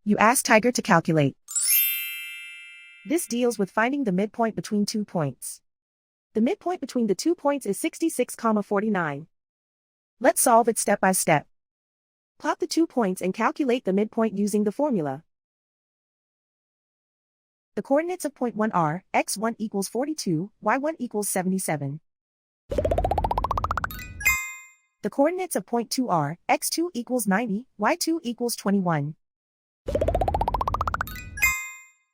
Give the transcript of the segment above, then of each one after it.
You ask Tiger to calculate. This deals with finding the midpoint between 2 points. The midpoint between the 2 points is 66,49. Let's solve it step by step. Plot the 2 points and calculate the midpoint using the formula. The coordinates of point 1 are x1 equals 42, y1 equals 77. The coordinates of point 2 are x2 equals 90, y2 equals 21.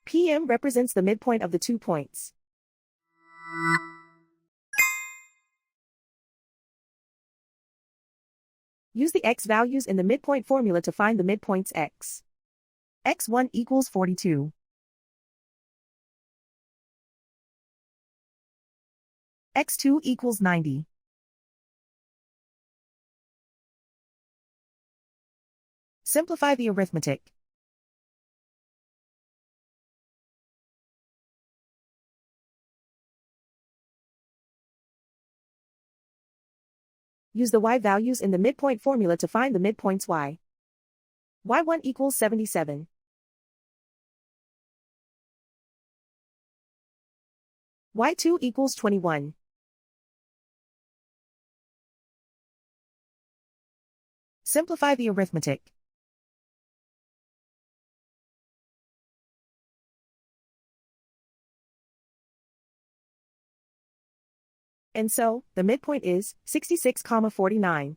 PM represents the midpoint of the 2 points. Use the x values in the midpoint formula to find the midpoints x. x1 equals 42. x2 equals 90. Simplify the arithmetic. Use the y values in the midpoint formula to find the midpoints y. y1 equals 77. y2 equals 21. Simplify the arithmetic. And so, the midpoint is 66,49.